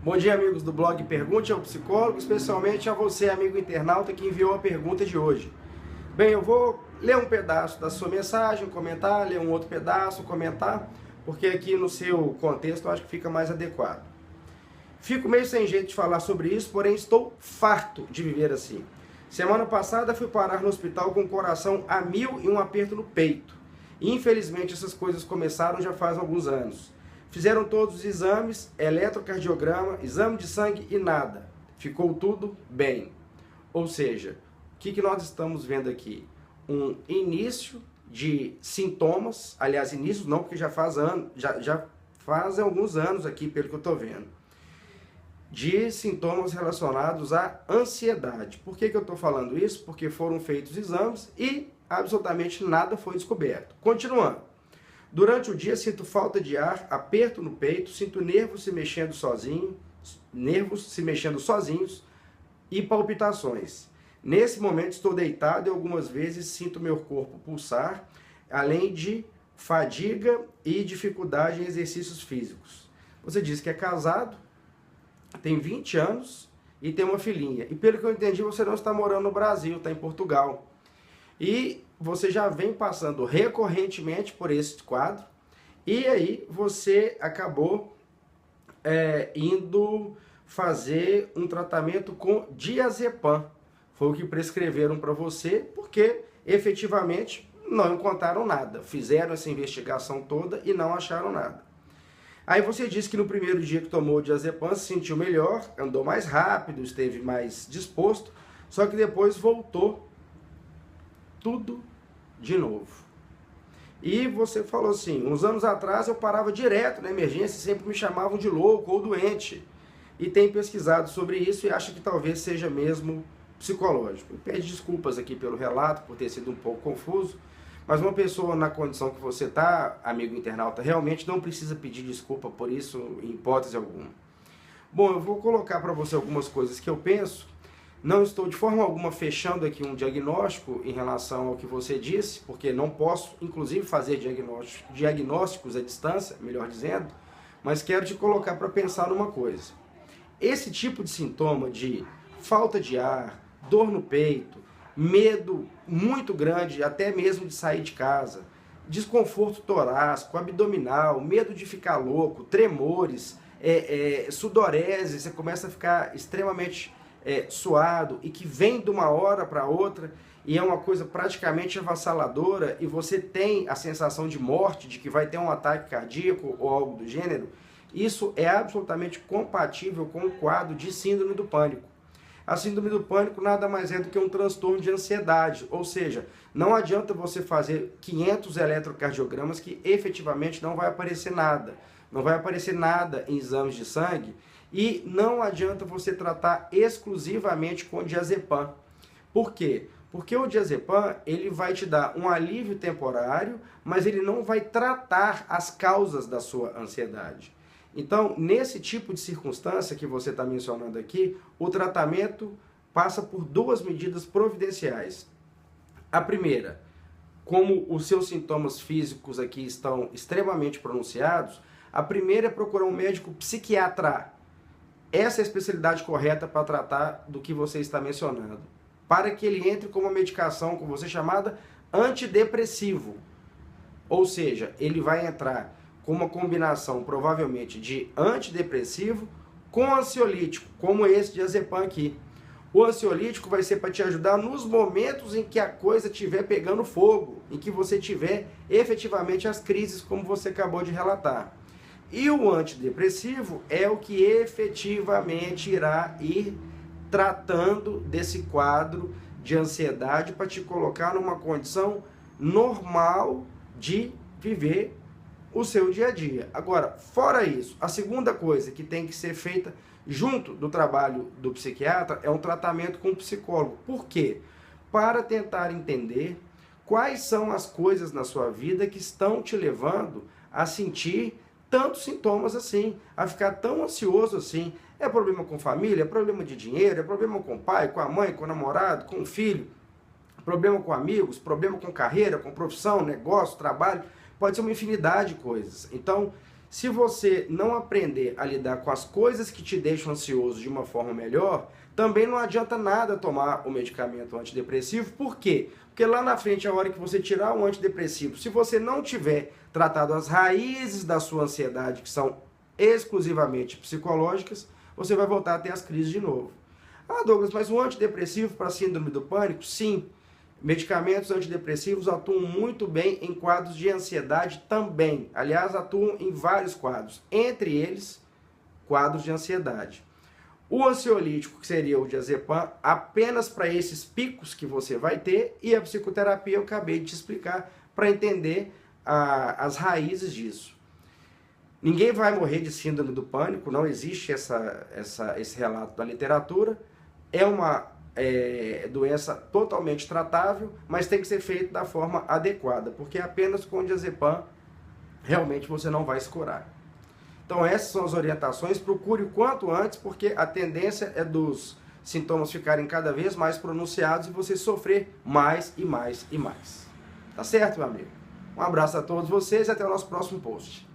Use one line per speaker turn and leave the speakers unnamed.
Bom dia, amigos do blog Pergunte ao Psicólogo, especialmente a você, amigo internauta, que enviou a pergunta de hoje. Bem, eu vou ler um pedaço da sua mensagem, comentar, ler um outro pedaço, comentar, porque aqui no seu contexto eu acho que fica mais adequado. Fico meio sem jeito de falar sobre isso, porém estou farto de viver assim. Semana passada fui parar no hospital com o coração a mil e um aperto no peito. Infelizmente essas coisas começaram já faz alguns anos. Fizeram todos os exames, eletrocardiograma, exame de sangue e nada. Ficou tudo bem. Ou seja, o que nós estamos vendo aqui? Um início de sintomas, aliás, início não, porque já fazem alguns anos aqui, pelo que eu estou vendo, de sintomas relacionados à ansiedade. Por que eu estou falando isso? Porque foram feitos exames e absolutamente nada foi descoberto. Continuando. Durante o dia sinto falta de ar, aperto no peito, sinto nervos se mexendo sozinhos e palpitações. Nesse momento estou deitado e algumas vezes sinto meu corpo pulsar, além de fadiga e dificuldade em exercícios físicos. Você diz que é casado, tem 20 anos e tem uma filhinha. E pelo que eu entendi, você não está morando no Brasil, está em Portugal. E você já vem passando recorrentemente por esse quadro, e aí você acabou indo fazer um tratamento com diazepam. Foi o que prescreveram para você, porque efetivamente não encontraram nada. Fizeram essa investigação toda e não acharam nada. Aí você disse que no primeiro dia que tomou o diazepam se sentiu melhor, andou mais rápido, esteve mais disposto, só que depois voltou tudo de novo. E você falou assim, uns anos atrás eu parava direto na emergência, sempre me chamavam de louco ou doente. E tem pesquisado sobre isso e acha que talvez seja mesmo psicológico. Pede desculpas aqui pelo relato, por ter sido um pouco confuso, mas uma pessoa na condição que você está, amigo internauta, realmente não precisa pedir desculpa por isso em hipótese alguma. Bom, eu vou colocar para você algumas coisas que eu penso. Não estou de forma alguma fechando aqui um diagnóstico em relação ao que você disse, porque não posso, inclusive, fazer diagnósticos à distância, melhor dizendo, mas quero te colocar para pensar numa coisa. Esse tipo de sintoma de falta de ar, dor no peito, medo muito grande, até mesmo de sair de casa, desconforto torácico, abdominal, medo de ficar louco, tremores, sudorese, você começa a ficar extremamente suado e que vem de uma hora para outra e é uma coisa praticamente avassaladora e você tem a sensação de morte, de que vai ter um ataque cardíaco ou algo do gênero, isso é absolutamente compatível com o quadro de síndrome do pânico. A síndrome do pânico nada mais é do que um transtorno de ansiedade, ou seja, não adianta você fazer 500 eletrocardiogramas que efetivamente não vai aparecer nada. Não vai aparecer nada em exames de sangue e não adianta você tratar exclusivamente com diazepam. Por quê? Porque o diazepam ele vai te dar um alívio temporário, mas ele não vai tratar as causas da sua ansiedade. Então, nesse tipo de circunstância que você está mencionando aqui, o tratamento passa por duas medidas providenciais. A primeira, como os seus sintomas físicos aqui estão extremamente pronunciados, a primeira é procurar um médico psiquiatra. Essa é a especialidade correta para tratar do que você está mencionando. Para que ele entre com uma medicação, com você chamada antidepressivo. Ou seja, ele vai entrar com uma combinação provavelmente de antidepressivo com ansiolítico, como esse diazepam aqui. O ansiolítico vai ser para te ajudar nos momentos em que a coisa estiver pegando fogo, em que você tiver efetivamente as crises, como você acabou de relatar. E o antidepressivo é o que efetivamente irá ir tratando desse quadro de ansiedade para te colocar numa condição normal de viver o seu dia a dia. Agora, fora isso, a segunda coisa que tem que ser feita junto do trabalho do psiquiatra é um tratamento com o psicólogo. Por quê? Para tentar entender quais são as coisas na sua vida que estão te levando a sentir tantos sintomas assim, a ficar tão ansioso assim. É problema com família, é problema de dinheiro, é problema com o pai, com a mãe, com o namorado, com o filho, problema com amigos, problema com carreira, com profissão, negócio, trabalho, pode ser uma infinidade de coisas. Então, Se você não aprender a lidar com as coisas que te deixam ansioso de uma forma melhor, também não adianta nada tomar o medicamento antidepressivo. Por quê? Porque lá na frente, a hora que você tirar o antidepressivo, se você não tiver tratado as raízes da sua ansiedade, que são exclusivamente psicológicas, você vai voltar a ter as crises de novo. Ah, Douglas, mas o antidepressivo para síndrome do pânico? Sim. Medicamentos antidepressivos atuam muito bem em quadros de ansiedade também. Aliás, atuam em vários quadros, entre eles, quadros de ansiedade. O ansiolítico, que seria o diazepam, apenas para esses picos que você vai ter, e a psicoterapia eu acabei de te explicar para entender as raízes disso. Ninguém vai morrer de síndrome do pânico, não existe esse relato na literatura. É uma doença totalmente tratável, mas tem que ser feito da forma adequada, porque apenas com diazepam realmente você não vai se curar. Então essas são as orientações, procure o quanto antes, porque a tendência é dos sintomas ficarem cada vez mais pronunciados e você sofrer mais e mais e mais. Tá certo, meu amigo? Um abraço a todos vocês e até o nosso próximo post.